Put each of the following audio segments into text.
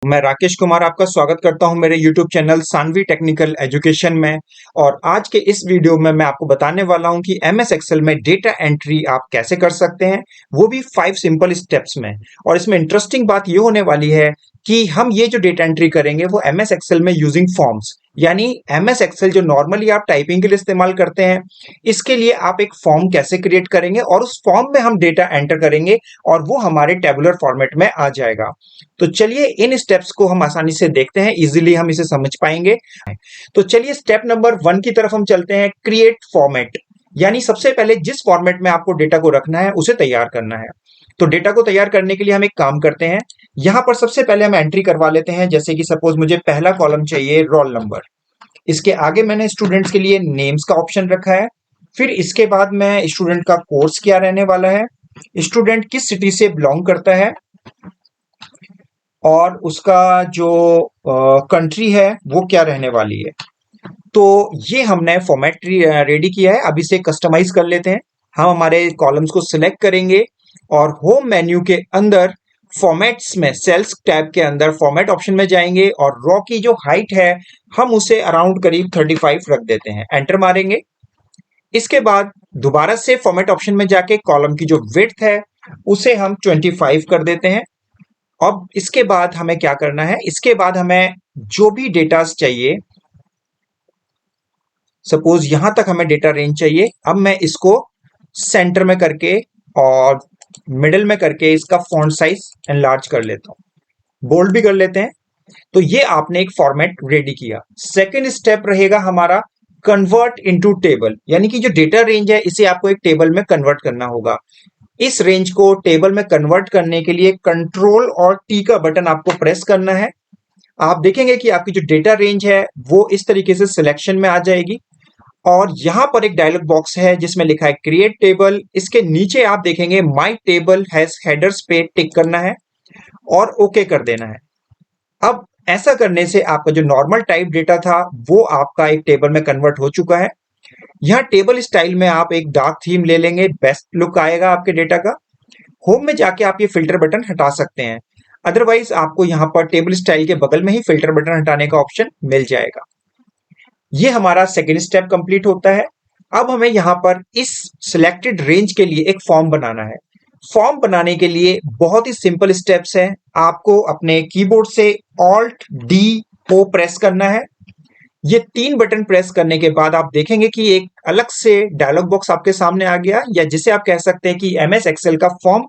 मैं राकेश कुमार आपका स्वागत करता हूं मेरे YouTube channel Saanvi technical education में। और आज के इस वीडियो में मैं आपको बताने वाला हूं कि MS एक्सेल में डेटा एंट्री आप कैसे कर सकते हैं, वो भी 5 सिंपल स्टेप्स में। और इसमें इंटरेस्टिंग बात ये होने वाली है कि हम ये जो डेटा एंट्री करेंगे वो MS एक्सेल में यूजिंग फॉर्म्स, यानी MS एक्सेल जो नॉर्मली आप टाइपिंग के लिए इस्तेमाल करते हैं, इसके लिए आप एक फॉर्म कैसे क्रिएट करेंगे और उस फॉर्म में हम डेटा एंटर करेंगे और वो हमारे टेबुलर फॉर्मेट में आ जाएगा। तो चलिए इन स्टेप्स को हम आसानी से देखते हैं, इजीली हम इसे समझ पाएंगे। तो चलिए स्टेप नंबर 1 की तरफ हम चलते हैं, क्रिएट फॉर्मेट। यानी सबसे पहले जिस फॉर्मेट में आपको डेटा को रखना है उसे तैयार करना है। तो डेटा को तैयार करने के लिए हम एक काम करते हैं, यहां पर सबसे पहले हम एंट्री करवा लेते हैं। जैसे कि सपोज मुझे पहला कॉलम चाहिए रोल नंबर, इसके आगे मैंने स्टूडेंट्स के लिए नेम्स का ऑप्शन रखा है। फिर इसके बाद मैं स्टूडेंट का कोर्स क्या रहने वाला है, स्टूडेंट किस सिटी से बिलोंग करता है और उसका जो कंट्री है वो क्या रहने वाली है। तो ये हमने फॉर्मेट रेडी किया है। अब इसे कस्टमाइज कर लेते हैं। हम हमारे कॉलम्स को सिलेक्ट करेंगे और होम मेन्यू के अंदर फॉर्मेट्स में सेल्स टैब के अंदर फॉर्मेट ऑप्शन में जाएंगे और रॉ की जो हाइट है हम उसे अराउंड करीब 35 रख देते हैं, एंटर मारेंगे। इसके बाद दोबारा से फॉर्मेट ऑप्शन में जाके कॉलम की जो विड्थ है उसे हम 25 कर देते हैं। अब इसके बाद हमें क्या करना है, इसके बाद हमें जो भी डेटा चाहिए, सपोज यहां तक हमें डेटा रेंज चाहिए, अब मैं इसको सेंटर में करके और मिडिल में करके इसका फॉन्ट साइज एनलार्ज कर लेता हूं, बोल्ड भी कर लेते हैं। तो ये आपने एक फॉर्मेट रेडी किया। सेकेंड स्टेप रहेगा हमारा कन्वर्ट इनटू टेबल, यानी कि जो डेटा रेंज है इसे आपको एक टेबल में कन्वर्ट करना होगा। इस रेंज को टेबल में कन्वर्ट करने के लिए कंट्रोल और टी का बटन आपको प्रेस करना है। आप देखेंगे कि आपकी जो डेटा रेंज है वो इस तरीके से सिलेक्शन में आ जाएगी और यहां पर एक डायलॉग बॉक्स है जिसमें लिखा है क्रिएट टेबल। इसके नीचे आप देखेंगे माय टेबल हैज हेडर्स पे टिक करना है और ओके कर देना है। अब ऐसा करने से आपका जो नॉर्मल टाइप डेटा था वो आपका एक टेबल में कन्वर्ट हो चुका है। यहाँ टेबल स्टाइल में आप एक डार्क थीम ले लेंगे, बेस्ट लुक आएगा आपके डेटा का। होम में जाके आप ये फिल्टर बटन हटा सकते हैं, अदरवाइज आपको यहाँ पर टेबल स्टाइल के बगल में ही फिल्टर बटन हटाने का ऑप्शन मिल जाएगा। ये हमारा सेकेंड स्टेप कंप्लीट होता है। अब हमें यहाँ पर इस सिलेक्टेड रेंज के लिए एक फॉर्म बनाना है। फॉर्म बनाने के लिए बहुत ही सिंपल स्टेप्स हैं। आपको अपने कीबोर्ड से ऑल्ट डी ओ प्रेस करना है। ये 3 बटन प्रेस करने के बाद आप देखेंगे कि एक अलग से डायलॉग बॉक्स आपके सामने आ गया, या जिसे आप कह सकते हैं कि MS एक्सेल का फॉर्म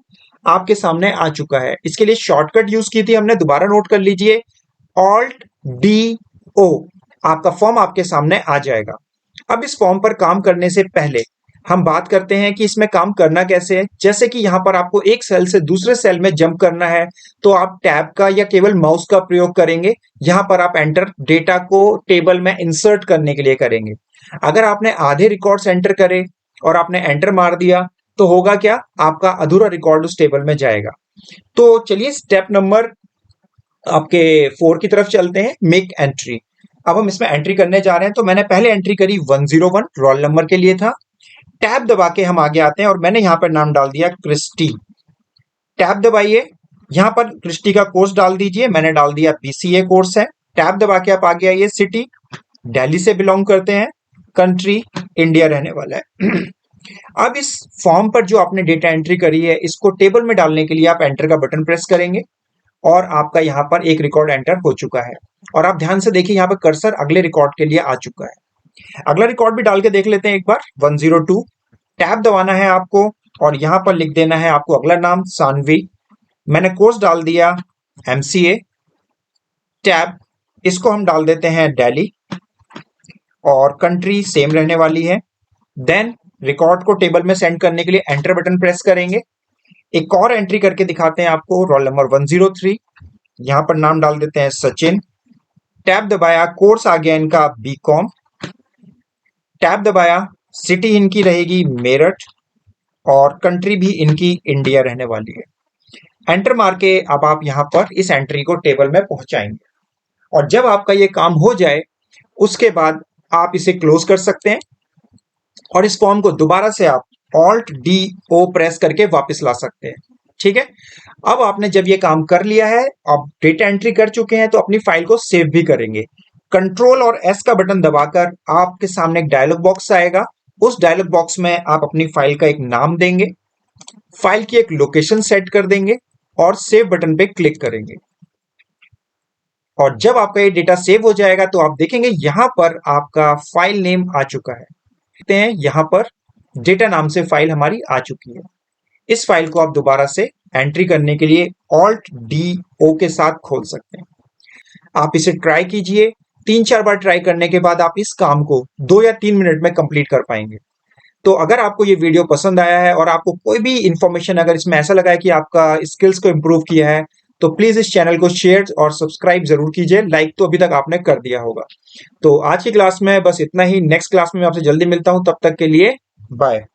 आपके सामने आ चुका है। इसके लिए शॉर्टकट यूज की थी हमने, दोबारा नोट कर लीजिए, ऑल्ट डी ओ। आपका फॉर्म आपके सामने आ जाएगा। अब इस फॉर्म पर काम करने से पहले हम बात करते हैं कि इसमें काम करना कैसे है। जैसे कि यहां पर आपको एक सेल से दूसरे सेल में जंप करना है तो आप टैब का या केवल माउस का प्रयोग करेंगे। यहां पर आप एंटर डेटा को टेबल में इंसर्ट करने के लिए करेंगे। अगर आपने आधे रिकॉर्ड्स एंटर करे और आपने एंटर मार दिया तो होगा क्या, आपका अधूरा रिकॉर्ड उस टेबल में जाएगा। तो चलिए स्टेप नंबर आपके 4 की तरफ चलते हैं, मेक एंट्री। अब हम इसमें एंट्री करने जा रहे हैं। तो मैंने पहले एंट्री करी 101 रोल नंबर के लिए था। टैब दबा के हम आगे आते हैं और मैंने यहां पर नाम डाल दिया क्रिस्टी। टैब दबाइए, यहां पर क्रिस्टी का कोर्स डाल दीजिए, मैंने डाल दिया BCA कोर्स है। टैब दबा के आप आगे आइए, सिटी दिल्ली से बिलोंग करते हैं, कंट्री इंडिया रहने वाला है। अब इस फॉर्म पर जो आपने डेटा एंट्री करी है इसको टेबल में डालने के लिए आप एंटर का बटन प्रेस करेंगे और आपका यहाँ पर एक रिकॉर्ड एंटर हो चुका है। और आप ध्यान से देखिए यहाँ पर कर्सर अगले रिकॉर्ड के लिए आ चुका है। अगला रिकॉर्ड भी डाल के देख लेते हैं एक बार, 102। टैब दबाना है आपको और यहाँ पर लिख देना है आपको अगला नाम सानवी। मैंने कोर्स डाल दिया MCA। टैब, इसको हम डाल देते हैं दिल्ली और कंट्री सेम रहने वाली है। देन रिकॉर्ड को टेबल में सेंड करने के लिए एंटर बटन प्रेस करेंगे। एक और एंट्री करके दिखाते हैं आपको, रोल नंबर 103। यहां पर नाम डाल देते हैं सचिन। टैब दबाया, कोर्स आ गया इनका BCom। टैब दबाया, सिटी इनकी रहेगी मेरठ और कंट्री भी इनकी इंडिया रहने वाली है। एंटर मार के अब आप यहां पर इस एंट्री को टेबल में पहुंचाएंगे और जब आपका ये काम हो जाए उसके बाद आप इसे क्लोज कर सकते हैं और इस फॉर्म को दोबारा से आप ऑल्ट डी ओ प्रेस करके वापस ला सकते हैं। ठीक है। अब आपने जब ये काम कर लिया है, अब डेटा एंट्री कर चुके हैं, तो अपनी फाइल को सेव भी करेंगे। कंट्रोल और एस का बटन दबाकर आपके सामने एक डायलॉग बॉक्स आएगा। उस डायलॉग बॉक्स में आप अपनी फाइल का एक नाम देंगे, फाइल की एक लोकेशन सेट कर देंगे और सेव बटन पे क्लिक करेंगे। और जब आपका ये डेटा सेव हो जाएगा तो आप देखेंगे यहां पर आपका फाइल नेम आ चुका है। देखते हैं यहां पर डेटा नाम से फाइल हमारी आ चुकी है। इस फाइल को आप दोबारा से एंट्री करने के लिए ऑल्ट डी ओ के साथ खोल सकते हैं। आप इसे ट्राई कीजिए। 3-4 बार ट्राई करने के बाद आप इस काम को 2 या 3 मिनट में कंप्लीट कर पाएंगे। तो अगर आपको ये वीडियो पसंद आया है और आपको कोई भी इंफॉर्मेशन अगर इसमें ऐसा लगा है कि आपका स्किल्स को इंप्रूव किया है, तो प्लीज इस चैनल को शेयर और सब्सक्राइब जरूर कीजिए। लाइक तो अभी तक आपने कर दिया होगा। तो आज की क्लास में बस इतना ही। नेक्स्ट क्लास में मैं आपसे जल्दी मिलता हूं, तब तक के लिए बाय।